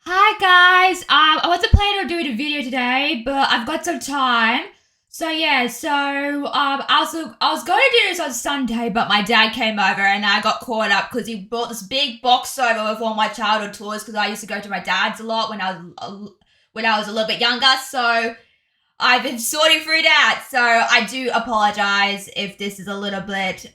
Hi guys, I wasn't planning on doing a video today, but I've got some time. I was going to do this on Sunday, but my dad came over and I got caught up because he brought this big box over with all my childhood toys because I used to go to my dad's a lot when I was a little bit younger. So I've been sorting through that. So I do apologize if this is a little bit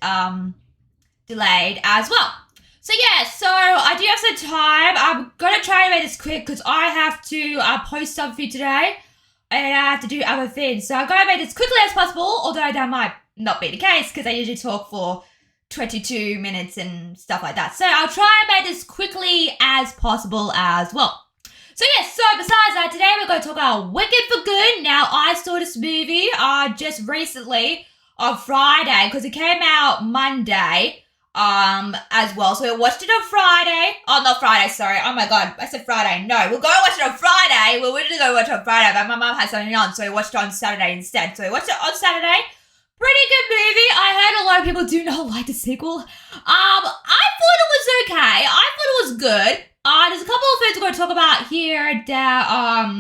delayed as well. So I do have some time. I'm gonna try to make this quick because I have to post something today and I have to do other things. So I'm gonna make this quickly as possible, although that might not be the case because I usually talk for 22 minutes and stuff like that. So I'll try and make this quickly as possible as well. So besides that, today we're going to talk about Wicked for Good. Now, I saw this movie just recently on Friday because it came out Monday as well. So we watched it on Friday. Oh, not Friday, sorry. Oh my god, I said Friday. No, we're going to watch it on Friday. We're originally going to watch it on Friday, but my mum had something on, so we watched it on Saturday instead. So we watched it on Saturday. Pretty good movie. I heard a lot of people do not like the sequel. I thought it was okay. I thought it was good. There's a couple of things we're going to talk about here that are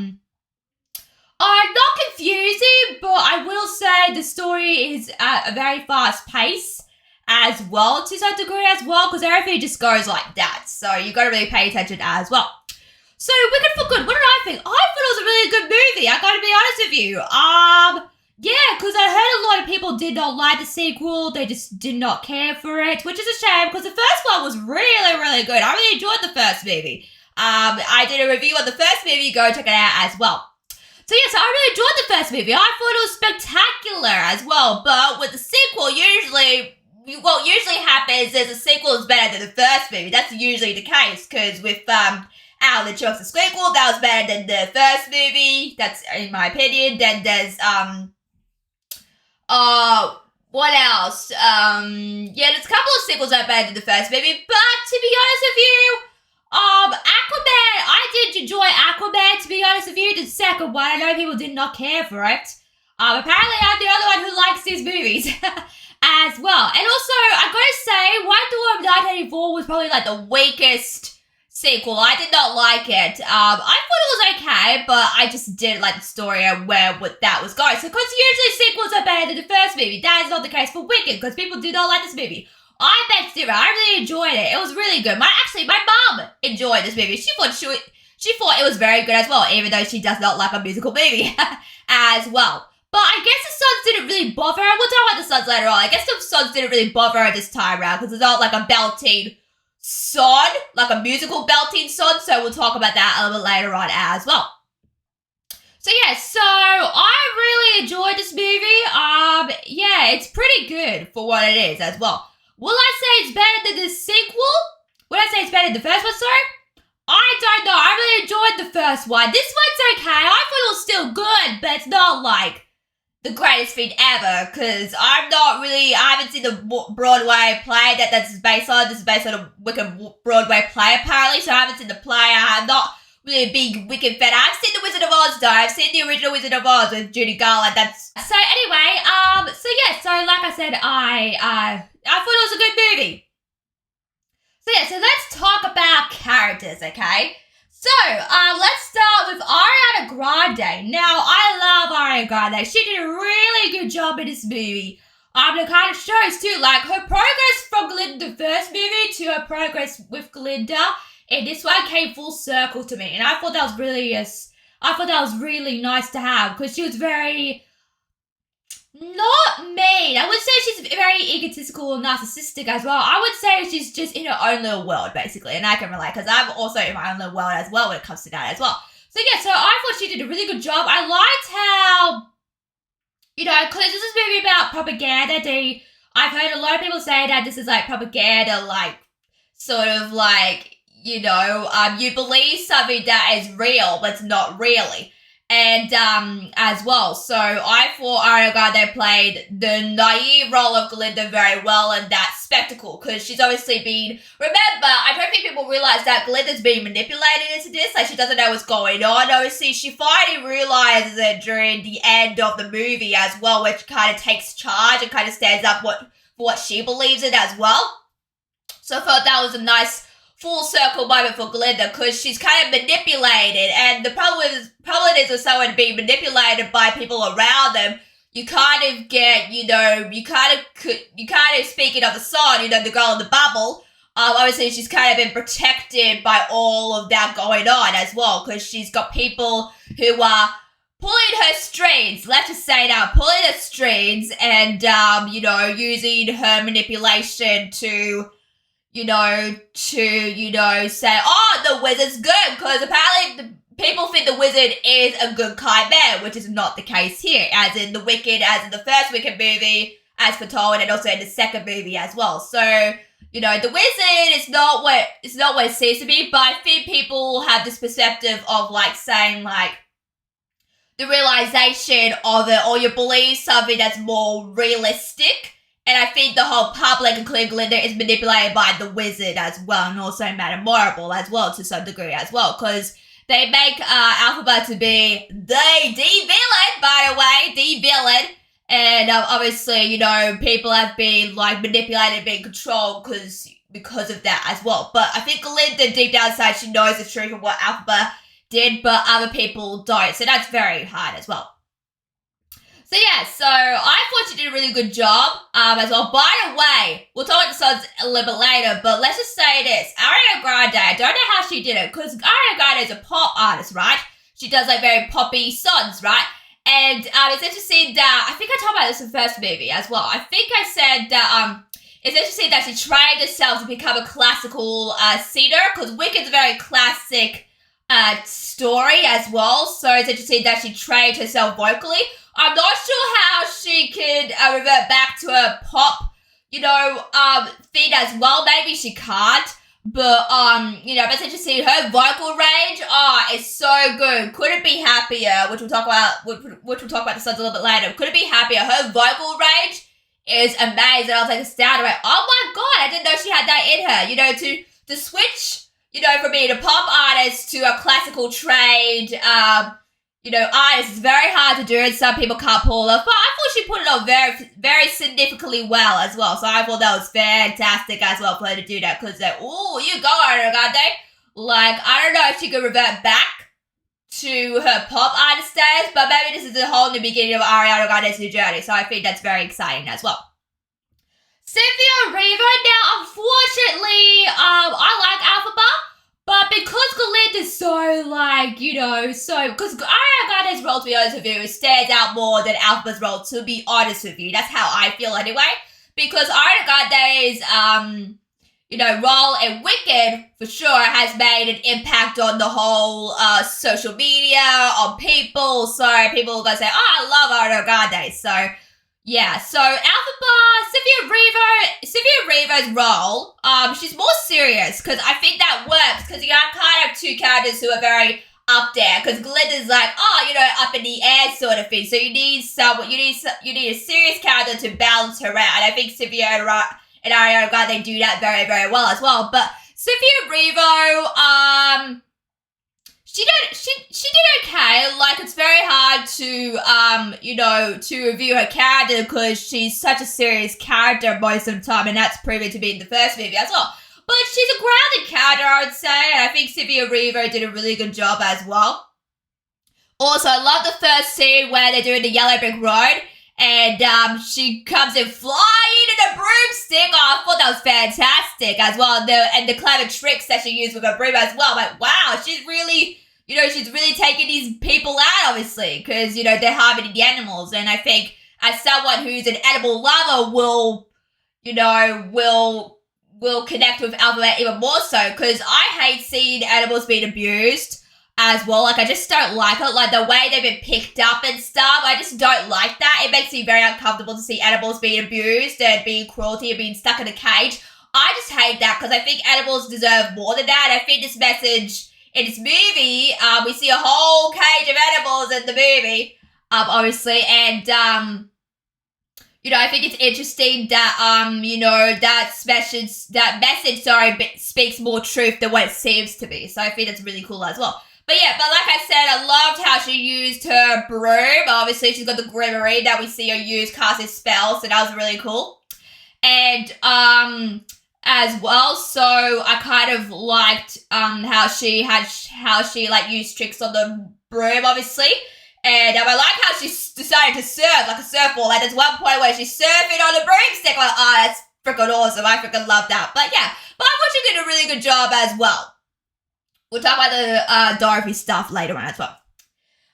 not confusing, but I will say the story is at a very fast pace as well, to some degree as well, because everything just goes like that. So you got to really pay attention as well. So Wicked for Good, what did I think? I thought it was a really good movie. I got to be honest with you. Yeah, because I heard a lot of people did not like the sequel. They just did not care for it, which is a shame because the first one was really, really good. I really enjoyed the first movie. I did a review on the first movie. Go check it out as well. So I really enjoyed the first movie. I thought it was spectacular as well. But with the sequel, usually happens is the sequel is better than the first movie. That's usually the case because with Alvin and Chipmunks the sequel, that was better than the first movie. That's in my opinion. Then there's what else? There's a couple of sequels that are better than the first movie, but to be honest with you, Aquaman, I did enjoy Aquaman, to be honest with you, the second one. I know people did not care for it. Apparently I'm the only one who likes these movies as well. And also, I gotta say, White Dwarf 1984 was probably like the weakest sequel. I did not like it. I thought it was okay, but I just didn't like the story and where that was going. So, because usually sequels are better than the first movie, that is not the case for Wicked, because people do not like this movie. I bet zero. I really enjoyed it. It was really good. My mom enjoyed this movie. She thought it was very good as well, even though she does not like a musical movie as well. But I guess the Suns didn't really bother her. We'll talk about the Suns later on. I guess the Suns didn't really bother her this time around because it's not like a belting song, like a musical belting song, so we'll talk about that a little bit later on as well. So I really enjoyed this movie. It's pretty good for what it is as well. Will I say it's better than the sequel? Will I say it's better than the first one, sorry? I don't know. I really enjoyed the first one. This one's okay. I thought it was still good, but it's not like the greatest thing ever, because I haven't seen the Broadway play that's based on. This is based on a Wicked Broadway play, apparently, so I haven't seen the play. I'm not really a big Wicked fan. I've seen The Wizard of Oz, though. I've seen the original Wizard of Oz with Judy Garland. So like I said, I thought it was a good movie. So let's talk about characters, okay? So, let's start with Ariana Grande. Now, I love Ariana Grande. She did a really good job in this movie. It kind of shows, too, like, her progress from Glinda, the first movie, to her progress with Glinda in this one came full circle to me. And I thought that was really nice to have, because she was very not mean. I would say she's very egotistical and narcissistic as well. I would say she's just in her own little world, basically. And I can relate, because I'm also in my own little world as well when it comes to that as well. So I thought she did a really good job. I liked how, because this is a movie about propaganda. I've heard a lot of people say that this is like propaganda, like, sort of like, you believe something that is real, but it's not really. And, as well. So I thought Ariana Grande played the naive role of Glinda very well in that spectacle, because she's obviously remember, I don't think people realize that Glinda's being manipulated into this, like she doesn't know what's going on. Obviously, she finally realizes it during the end of the movie as well, which kind of takes charge and kind of stands up for for what she believes in as well. So I thought that was a nice full circle moment for Glinda, because she's kind of manipulated, and the problem is with someone being manipulated by people around them, you kind of get, you kind of speaking of the song, the girl in the bubble, obviously she's kind of been protected by all of that going on as well, because she's got people who are pulling her strings, let's just say that, pulling her strings, and, using her manipulation to say, oh, the wizard's good, because apparently people think the wizard is a good kind man, which is not the case here, as in the first Wicked movie, as foretold, and also in the second movie as well. So, the wizard is not what it seems to be, but I think people have this perspective of, saying, the realization of it, or you believe something that's more realistic. And I think the whole public, including Glinda, is manipulated by the wizard as well, and also Madame Marble as well, to some degree as well, because they make Elphaba to be the villain, by the way, the villain. And obviously, people have been manipulated, being controlled because of that as well. But I think Glinda, deep down inside, she knows the truth of what Elphaba did, but other people don't. So that's very hard as well. So yeah, so I thought she did a really good job as well. By the way, we'll talk about the songs a little bit later, but let's just say this. Ariana Grande, I don't know how she did it, because Ariana Grande is a pop artist, right? She does very poppy songs, right? And it's interesting that, I think I talked about this in the first movie as well. I think I said that it's interesting that she trained herself to become a classical singer, because Wicked's a very classic story as well. So it's interesting that she trained herself vocally. I'm not sure how she could revert back to a pop, thing as well. Maybe she can't. But, but it's interesting. Her vocal range, is so good. Couldn't be happier, which we'll talk about the songs a little bit later. Couldn't be happier. Her vocal range is amazing. I was astounded. Oh my god, I didn't know she had that in her. To switch, from being a pop artist to a classical trained, artist is very hard to do, and some people can't pull it off. But I thought she put it on very, very significantly well as well. So I thought that was fantastic as well for her to do that, because you go, Ariana Grande. I don't know if she could revert back to her pop artist days, but maybe this is the whole new beginning of Ariana Grande's new journey. So I think that's very exciting as well. Cynthia Erivo, now unfortunately, I like Elphaba, but because Glinda's because Ariana Grande's role, to be honest with you, stands out more than Elphaba's role, to be honest with you. That's how I feel anyway. Because Ariana Grande's, role in Wicked, for sure, has made an impact on the whole social media, on people. So people are going to say, I love Ariana Grande. So, yeah. So, Cynthia Erivo's role, she's more serious, because I think that works, because you have two characters who are very up there, because Glinda's up in the air sort of thing. So you need a serious character to balance her out, and I think Cynthia and Ariana Grande do that very, very well as well. But Cynthia Erivo, she did okay. It's very hard to review her character, because she's such a serious character most of the time, and that's proven to be in the first movie as well. But she's a grounded character, I would say, and I think Cynthia Erivo did a really good job as well. Also, I love the first scene where they're doing the Yellow Brick Road, and she comes in flying in a broomstick. I thought that was fantastic as well. And the clever tricks that she used with her broom as well. Wow, she's really, she's really taking these people out, obviously, because, they're harming the animals. And I think as someone who's an animal lover will connect with Elphaba even more so, because I hate seeing animals being abused as well. I just don't like it. The way they've been picked up and stuff, I just don't like that. It makes me very uncomfortable to see animals being abused and being cruelty and being stuck in a cage. I just hate that, because I think animals deserve more than that. I think this message in this movie, we see a whole cage of animals in the movie, obviously, and I think it's interesting that that message speaks more truth than what it seems to be. So I think that's really cool as well. But like I said, I loved how she used her broom. Obviously, she's got the Grimmery that we see her use casting spells, so that was really cool. And as well, so I kind of liked how she like used tricks on the broom, obviously. And I like how she decided to surf like a surfboard. Like there's one point where she's surfing on a broomstick. Like, oh, that's freaking awesome. I freaking love that. But yeah, but I thought she did a really good job as well. We'll talk about the Dorothy stuff later on as well.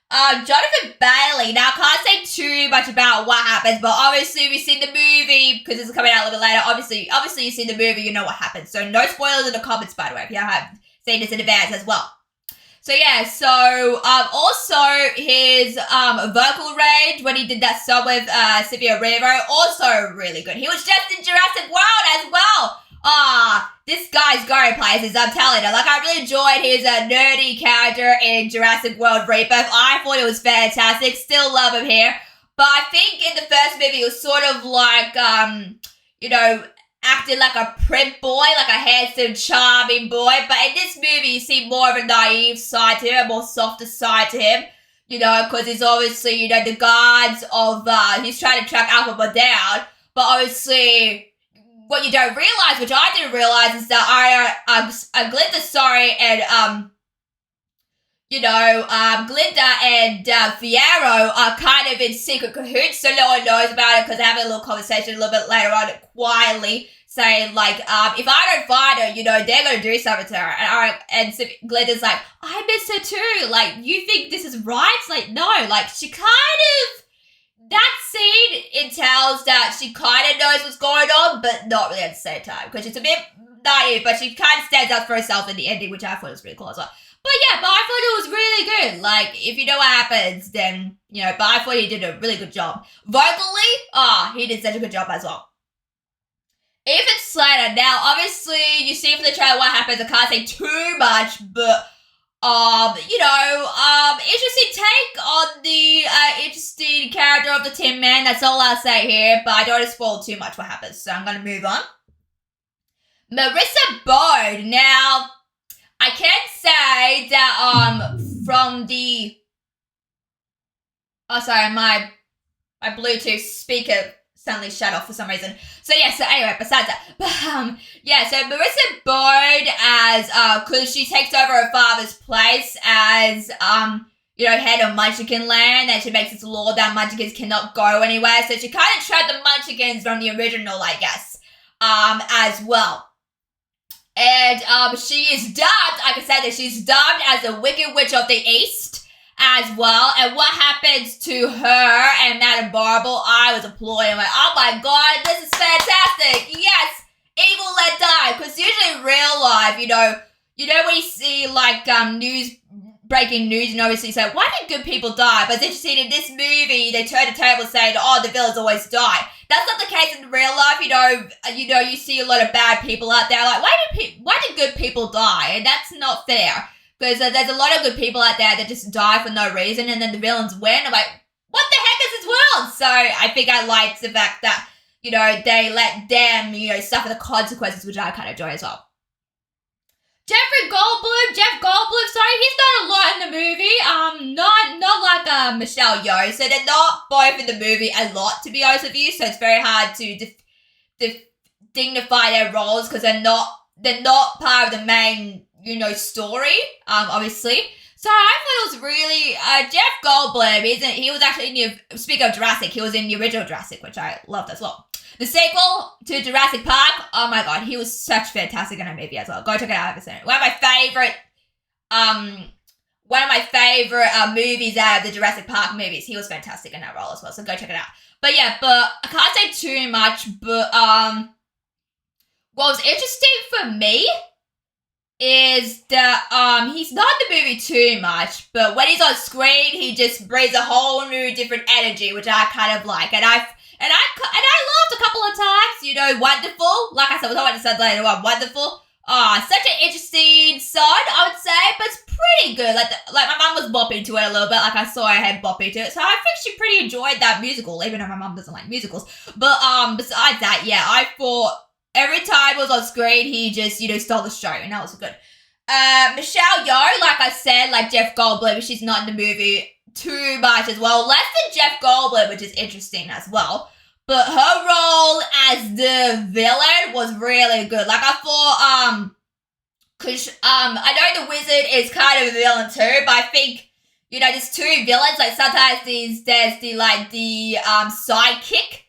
Jonathan Bailey. Now, I can't say too much about what happens, but obviously we've seen the movie, because this is coming out a little bit later. Obviously you've seen the movie, you know what happens. So no spoilers in the comments, by the way, if you haven't seen this in advance as well. So yeah, so also his vocal range when he did that song with Cynthia Erivo, also really good. He was just in Jurassic World as well. This guy's going places, I'm telling you. Like, I really enjoyed his nerdy character in Jurassic World Rebirth. I thought it was fantastic. Still love him here. But I think in the first movie, it was sort of like, acting like a prim boy, like a handsome, charming boy. But in this movie, you see more of a naive side to him, a more softer side to him. Because he's obviously, the guards of, he's trying to track Alphabet down. But obviously, what you don't realize, which I didn't realize, is that Glinda, and Glinda and Fiyero are kind of in secret cahoots, so no one knows about it because they're having a little conversation a little bit later on, quietly saying like, if I don't find her, they're gonna do something to her. And Glinda's like, I miss her too. Like, you think this is right? It's like, no. Like, she kind of. That scene entails that she kind of knows what's going on, but not really at the same time. Because she's a bit naive, but she kind of stands up for herself in the ending, which I thought was really cool as well. But yeah, I thought it was really good. Like, if you know what happens, then, but I thought he did a really good job. Vocally, he did such a good job as well. Ethan Slater. Now, obviously, you see from the trailer what happens. I can't say too much, but... interesting take on the interesting character of the Tin Man. That's all I'll say here, but I don't want to spoil too much what happens, so I'm going to move on. Marissa Bode. Now, I can say that from the... Oh, sorry, my Bluetooth speaker suddenly shut off for some reason. So yeah, so anyway, besides that, so Marissa Bode as, cause she takes over her father's place as, head of Munchkin Land, and she makes this law that Munchkins cannot go anywhere, so she kind of trapped the Munchkins from the original, I guess, as well. And, she is dubbed, I can say that she's dubbed as the Wicked Witch of the East, as well, and what happens to her and Madame Marble, I was applauding. I'm like, oh my god, this is fantastic! Yes! Evil let die! Because usually in real life, when you see, like, breaking news, and obviously say, why did good people die? But it's interesting, in this movie, they turn the table saying, oh, the villains always die. That's not the case in real life, you see a lot of bad people out there, like, why did good people die? And that's not fair. Because there's a lot of good people out there that just die for no reason, and then the villains win. I'm like, what the heck is this world? So I think I liked the fact that, they let them, suffer the consequences, which I kind of enjoy as well. Jeff Goldblum, sorry, he's not a lot in the movie. Not like Michelle Yeoh. So they're not both in the movie a lot, to be honest with you. So it's very hard to dignify their roles because they're not part of the main story, obviously. So I thought it was really, Jeff Goldblum, he was actually speaking of Jurassic, he was in the original Jurassic, which I loved as well. The sequel to Jurassic Park, oh my god, he was such fantastic in that movie as well. Go check it out, One of my favorite movies out of the Jurassic Park movies. He was fantastic in that role as well, so go check it out. But yeah, I can't say too much, but what was interesting for me is that he's not in the movie too much, but when he's on screen, he just brings a whole new different energy, which I kind of like. And I laughed a couple of times, wonderful. Like I said, I want to say later on, wonderful. Such an interesting son, I would say, but it's pretty good. Like my mum was bopping to it a little bit, like I saw her head bopping to it, so I think she pretty enjoyed that musical, even though my mum doesn't like musicals. But besides that, yeah, I thought every time it was on screen, he just, stole the show, and that was good. Michelle Yeoh, like I said, like Jeff Goldblum, she's not in the movie too much as well. Less than Jeff Goldblum, which is interesting as well. but her role as the villain was really good. Like, I thought, cause, I know the wizard is kind of a villain too, but I think, you know, there's two villains. Like, sometimes there's the sidekick,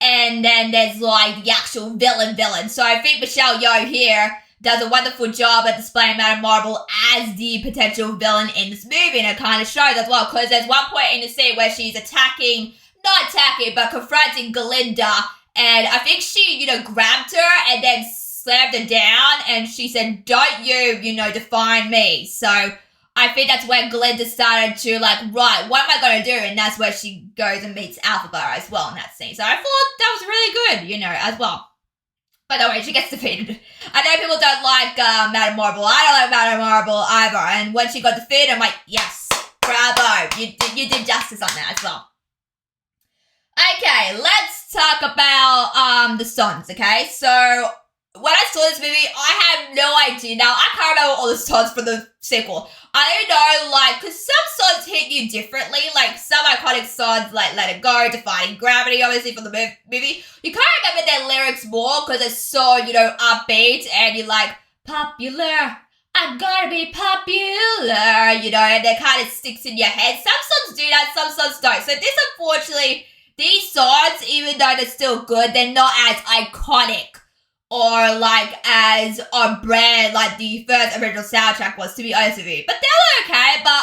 and then there's, like, the actual villain. So I think Michelle Yeoh here does a wonderful job at displaying Madame Marvel as the potential villain in this movie, and it kind of shows as well, because there's one point in the scene where she's not attacking, but confronting Glinda, and I think she, you know, grabbed her and then slammed her down, and she said, "Don't you know, define me." So I think that's when Glinda started to, like, right, what am I going to do? And that's where she goes and meets Alphaba as well in that scene. So I thought that was really good, you know, as well. But no way, she gets defeated. I know people don't like Madame Marvel. I don't like Madame Marvel either. And when she got defeated, I'm like, yes, bravo. You did justice on that as well. Okay, let's talk about the songs, okay? So, when I saw this movie, I had no idea. Now, I can't remember all the songs for the sequel. I don't know, like, because some songs hit you differently. Like, some iconic songs, like Let It Go, Defying Gravity, obviously, from the movie. You can't remember their lyrics more because it's so, you know, upbeat. And you're like, popular, I gotta be popular, you know, and that kind of sticks in your head. Some songs do that, some songs don't. So this, unfortunately, these songs, even though they're still good, they're not as iconic or, like, as on brand like the first original soundtrack was, to be honest with you. But they were okay, but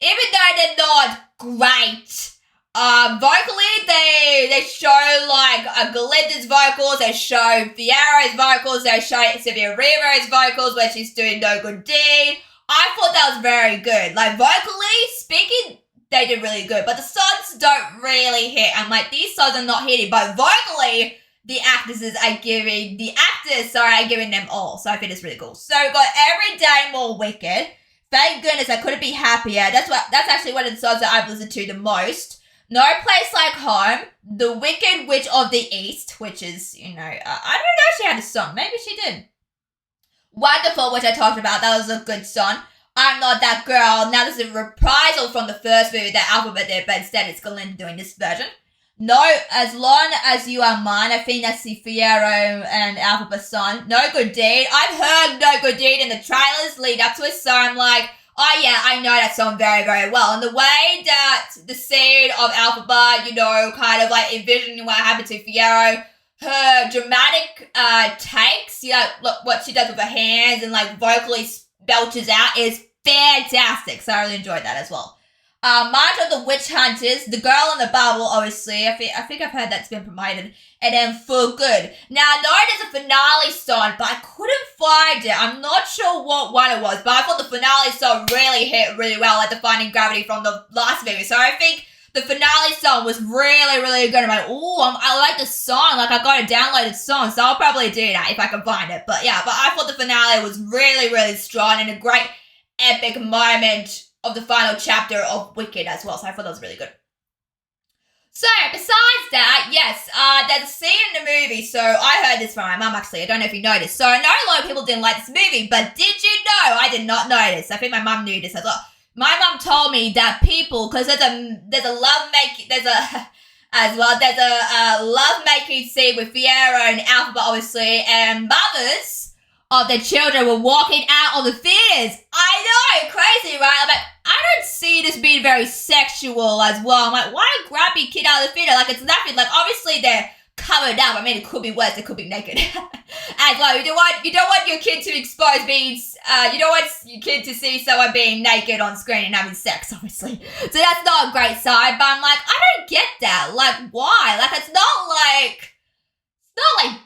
even though they're not great, vocally, they show, like, Glinda's vocals, they show Fiera's vocals, they show Sylvia Rivo's vocals where she's doing No Good Deed. I thought that was very good. Like, vocally speaking, they did really good, but the songs don't really hit. I'm like, these songs are not hitting, but vocally, the actors are giving them all. So I think it's really cool. So we've got Every Day More Wicked. Thank goodness I couldn't be happier. That's actually one of the songs that I've listened to the most. No Place Like Home. The Wicked Witch of the East, which is, you know, I don't know if she had a song. Maybe she did. Wonderful, which I talked about. That was a good song. I'm Not That Girl. Now this is a reprisal from the first movie that Alphaba did, but instead it's Glinda doing this version. No, As Long As You Are Mine. I think that's the Fiero and Alphaba song. No Good Deed. I've heard No Good Deed in the trailers lead up to it, so I'm like, oh yeah, I know that song very, very well. And the way that the scene of Alphaba, you know, kind of like envisioning what happened to Fiero, her dramatic takes, you know, look what she does with her hands and like vocally belches out is fantastic. So I really enjoyed that as well. March of the Witch Hunters, The Girl in the Bubble, obviously. I think I've heard that's been promoted. And then For Good. Now, I know there's a finale song, but I couldn't find it. I'm not sure what one it was, but I thought the finale song really hit really well, like Defying Gravity from the last movie. So I think the finale song was really, really good. I'm like, ooh, I like the song. Like, I got a downloaded song, so I'll probably do that if I can find it. But yeah, but I thought the finale was really, really strong and a great epic moment of the final chapter of Wicked as well. So I thought that was really good. So, besides that, yes, there's a scene in the movie. So, I heard this from my mum, actually. I don't know if you noticed. So, I know a lot of people didn't like this movie, but did you know? I did not notice. I think my mum knew this as well. My mum told me that people, because there's a love-making scene with Fiero and Alphaba, obviously, and mothers of their children were walking out of the theaters. I know, crazy, right? I'm like, I don't see this being very sexual as well. I'm like, why grab your kid out of the theater? Like, it's nothing. Like, obviously they're covered up. I mean, it could be worse. They could be naked. As well, you don't want your kid to expose being, you don't want your kid to see someone being naked on screen and having sex, obviously. So that's not a great sign. But I'm like, I don't get that. Like, why? Like, it's not like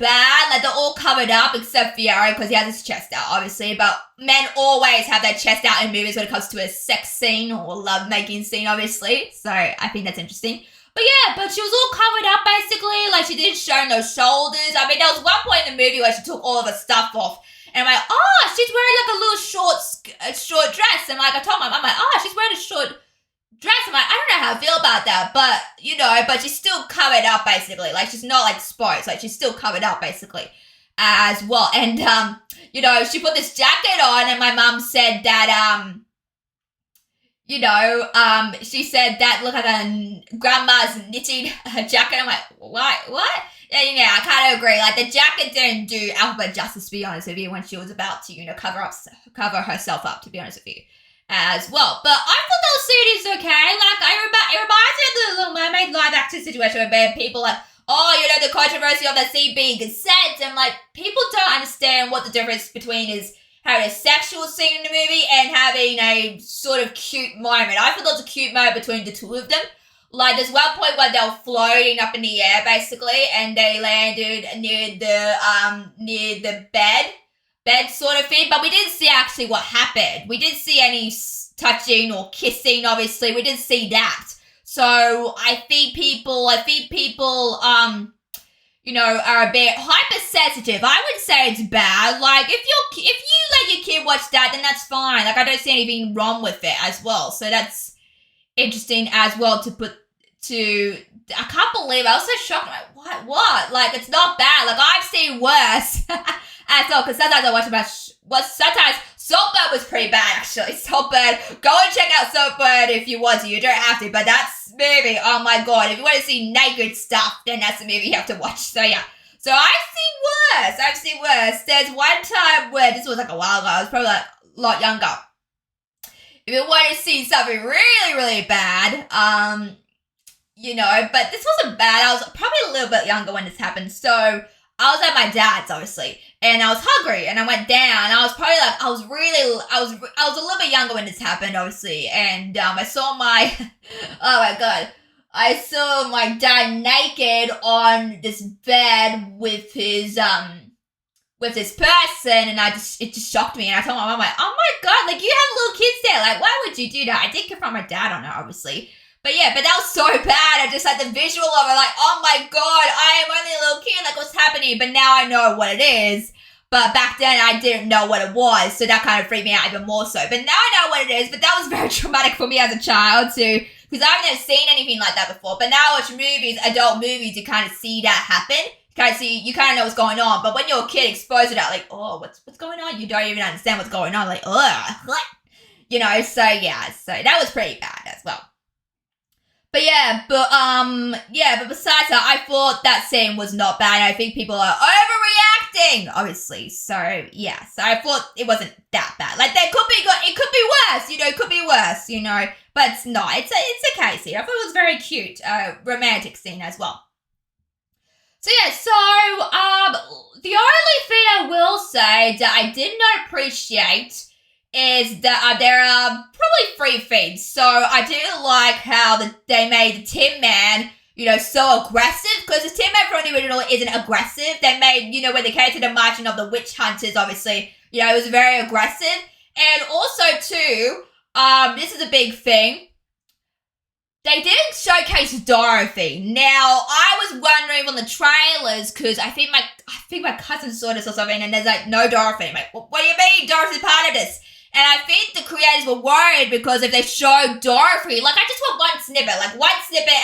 bad, like they're all covered up except Fiero because he has his chest out, obviously. But men always have their chest out in movies when it comes to a sex scene or love-making scene, obviously. So I think that's interesting. But yeah, but she was all covered up basically. Like she didn't show no shoulders. I mean, there was one point in the movie where she took all of her stuff off. And I'm like, oh, she's wearing like a little short dress. And like I told my mom, I'm like, oh, she's wearing a short dress. I'm like, I don't know how I feel about that, but you know, but she's still covered up basically. Like she's not like exposed, like she's still covered up basically as well. And you know, she put this jacket on, and my mom said that she said that looked like a grandma's knitting a jacket. I'm like, what? And yeah, I kind of agree. Like, the jacket didn't do Alphabet justice, to be honest with you, when she was about to, cover herself up, to be honest with you, as well. But I thought the suit is okay. Like, it reminds me of the Little Mermaid live action situation where people like, oh, the controversy of the sea being consent, and like, people don't understand what the difference between is having a sexual scene in the movie and having a sort of cute moment. I thought there was a cute moment between the two of them. Like, there's one point where they were floating up in the air, basically, and they landed near the bed sort of thing, but we didn't see actually what happened. We didn't see any touching or kissing, obviously. We didn't see that. So I think people, are a bit hypersensitive. I would say it's bad. Like, if you let your kid watch that, then that's fine. Like, I don't see anything wrong with it as well. So that's interesting as well I can't believe, I was so shocked. Like, what? Like, it's not bad. Like, I've seen worse as well, because sometimes I watch sometimes Saltburn was pretty bad, actually. Saltburn, go and check out Saltburn if you want to. You don't have to, but that's movie, oh my god. If you want to see naked stuff, then that's the movie you have to watch. So yeah. So I've seen worse. There's one time where, this was like a while ago, I was probably like a lot younger. If you want to see something really, really bad, but this wasn't bad. I was probably a little bit younger when this happened. So I was at my dad's, obviously, and I was hungry, and I went down. I was probably like, I was a little bit younger when this happened, obviously, and I saw I saw my dad naked on this bed with his person, and it just shocked me, and I told my mom, like, oh my god, like, you have little kids there, like, why would you do that? I did confront my dad on it, obviously. But yeah, that was so bad. I just had the visual of it, like, oh my god, I am only a little kid, like, what's happening? But now I know what it is. But back then, I didn't know what it was, so that kind of freaked me out even more so. But now I know what it is, but that was very traumatic for me as a child, too, because I've never seen anything like that before. But now I watch adult movies, you kind of see that happen. You kind of know what's going on. But when you're a kid exposed to that, like, oh, what's going on? You don't even understand what's going on. Like, ugh, what? So yeah, so that was pretty bad as well. But but besides that, I thought that scene was not bad. I think people are overreacting, obviously. So yeah, so I thought it wasn't that bad. Like, it could be worse, it could be worse, but it's not. It's a okay scene. I thought it was very cute, romantic scene as well. So yeah, the only thing I will say that I did not appreciate is that there are probably 3 things. So I do like how they made the Tin Man, so aggressive, because the Tin Man from the original isn't aggressive. They made, when they came to the marching of the witch hunters, obviously, it was very aggressive. And also too, this is a big thing, they didn't showcase Dorothy. Now, I was wondering on the trailers, because I think my cousin saw this or something, and there's like, no Dorothy. I'm like, what do you mean Dorothy's part of this? And I think the creators were worried, because if they show Dorothy, like, I just want one snippet,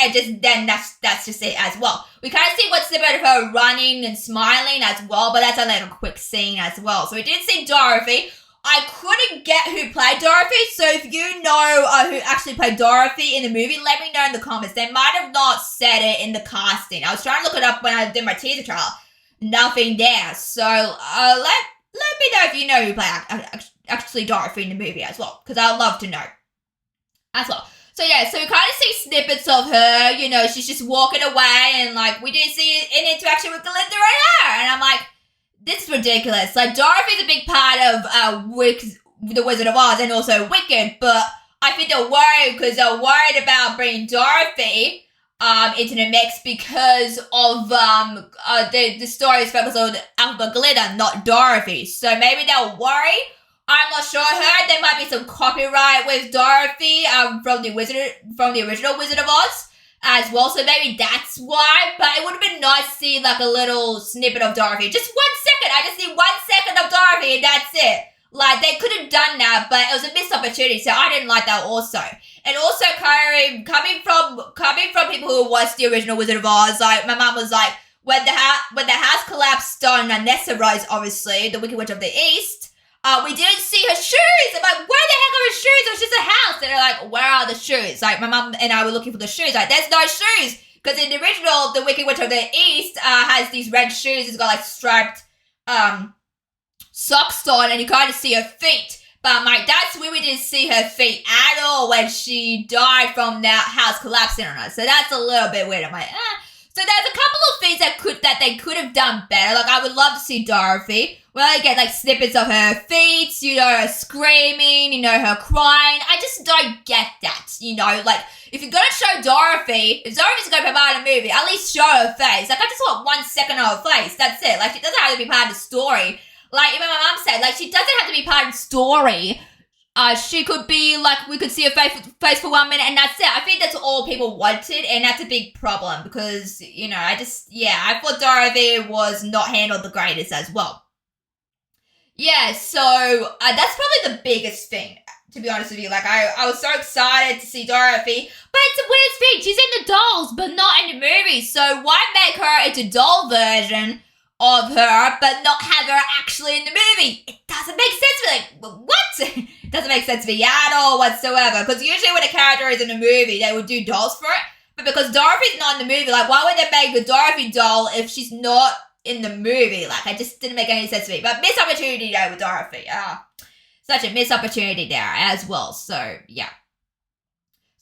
and then that's just it as well. We kind of see one snippet of her running and smiling as well, but that's only like a quick scene as well. So we did see Dorothy. I couldn't get who played Dorothy, so if you know who actually played Dorothy in the movie, let me know in the comments. They might have not said it in the casting. I was trying to look it up when I did my teaser trailer. Nothing there. So let me know if you know who played actually Dorothy in the movie as well, because I'd love to know as well. So yeah, so we kind of see snippets of her, she's just walking away, and like, we do see an interaction with Glinda and her, and I'm like, this is ridiculous. Like, Dorothy's a big part of The Wizard of Oz, and also Wicked, but I think they're worried because they're worried about bringing Dorothy into the mix because of the story is focused on Alphabet Glitter, not Dorothy. So maybe they'll worry. I'm not sure. I heard there might be some copyright with Dorothy from the original Wizard of Oz as well, so maybe that's why. But it would have been nice to see like a little snippet of Dorothy. Just 1 second. I just need 1 second of Dorothy, and that's it. Like, they could have done that, but it was a missed opportunity, so I didn't like that also. And also, coming from people who watched the original Wizard of Oz, like, my mum was like, when the house collapsed on Nessa Rose, obviously, the Wicked Witch of the East, We didn't see her shoes. I'm like, where the heck are her shoes? It was just a house. And they're like, where are the shoes? Like, my mum and I were looking for the shoes. Like, there's no shoes. Because in the original, The Wicked Witch of the East has these red shoes. It's got like striped socks on, and you kind of see her feet. But my dad's where we didn't see her feet at all when she died from that house collapsing on her. So that's a little bit weird. I'm like, So there's a couple of things that they could have done better. Like, I would love to see Dorothy. Well, I get like snippets of her feet, you know, her screaming, you know, her crying. I just don't get that, you know. Like, if you're gonna show Dorothy, if Dorothy's gonna provide a movie, at least show her face. Like, I just want 1 second of her face. That's it. Like, she doesn't have to be part of the story. Like, even my mum said, like, she doesn't have to be part of the story. She could be, like, we could see her face for 1 minute and that's it. I think that's all people wanted, and that's a big problem because, you know, I thought Dorothy was not handled the greatest as well. Yeah, so that's probably the biggest thing, to be honest with you. Like, I was so excited to see Dorothy, but it's a weird thing. She's in the dolls, but not in the movie, so why make her into doll version of her, but not have her actually in the movie? It doesn't make sense to me. Like, what? It doesn't make sense to me at all whatsoever. Because usually when a character is in a movie, they would do dolls for it. But because Dorothy's not in the movie, like, why would they make a Dorothy doll if she's not in the movie? Like, it just didn't make any sense to me. But missed opportunity there with Dorothy. Such a missed opportunity there as well. So, yeah.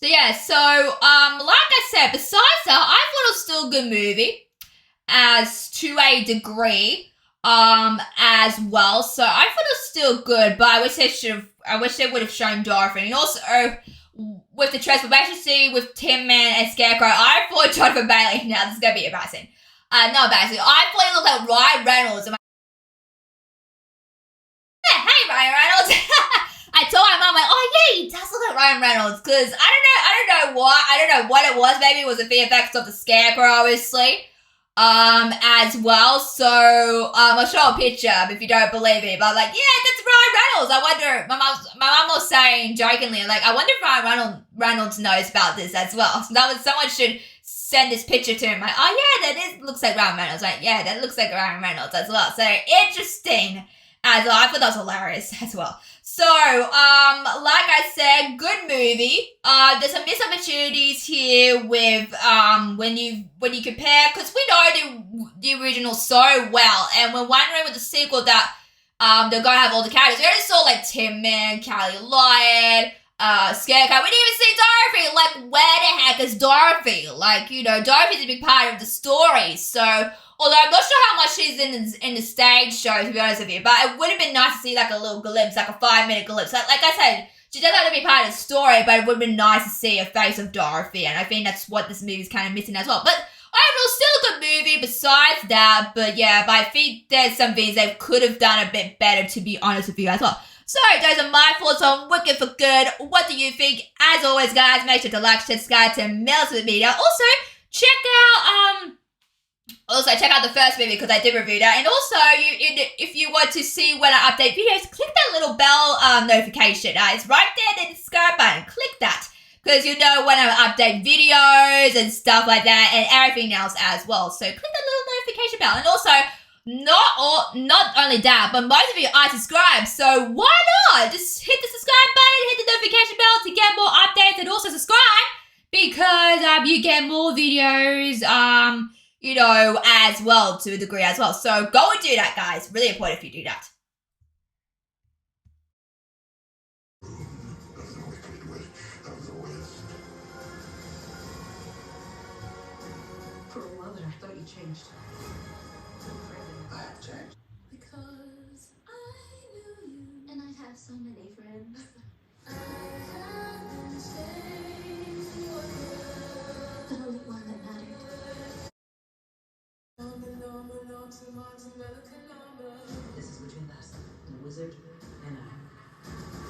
So, like I said, besides that, I thought it was still a good movie. As to a degree, as well. So I thought it was still good, but I wish they would have shown Dorothy. And also, with the transformation scene with Tin Man and Scarecrow, I thought Jonathan Bailey, now this is going to be embarrassing. Not embarrassing. I thought he looked like Ryan Reynolds. Hey, Ryan Reynolds. I told my mom, like, oh yeah, he does look like Ryan Reynolds. Because I don't know what it was. Maybe it was the VFX of the Scarecrow, obviously. As well. So, I'll show a picture if you don't believe me. But like, yeah, that's Ryan Reynolds. I wonder, my mom was saying jokingly, like, I wonder if Ryan Reynolds knows about this as well. So someone should send this picture to him. Like, oh yeah, looks like Ryan Reynolds. Like, yeah, that looks like Ryan Reynolds as well. So, interesting as well. I thought that was hilarious as well. So, like I said, good movie. There's some missed opportunities here with when you compare, because we know the original so well, and we're wondering with the sequel that they're gonna have all the characters. We already saw like Tin Man, Callie Lyon, Scarecrow. We didn't even see Dorothy. Like, where the heck is Dorothy? Like, you know, Dorothy's a big part of the story. So, although I'm not sure how much she's in the stage show, to be honest with you, but it would have been nice to see like a little glimpse, like a 5-minute glimpse. Like I said, she doesn't have to be part of the story, but it would have been nice to see a face of Dorothy, and I think that's what this movie's kind of missing as well. But overall, still a good movie besides that, but I think there's some things they could have done a bit better, to be honest with you as well. So, those are my thoughts on Wicked for Good. What do you think? As always, guys, make sure to like, subscribe to Mel's Media. Also, check out the first movie because I did review that. And also, if you want to see when I update videos, click that little bell notification. It's right there in the subscribe button. Click that because you know when I update videos and stuff like that and everything else as well. So click that little notification bell. And also, not only that, but most of you are subscribed. So why not? Just hit the subscribe button, hit the notification bell to get more updates, and also subscribe because you get more videos. You know, as well, to a degree as well. So go and do that, guys. Really important if you do that. For a while there, I thought you changed. I have changed. Because I knew you, and I have so many friends. The only one that mattered. This is between us, the wizard and I.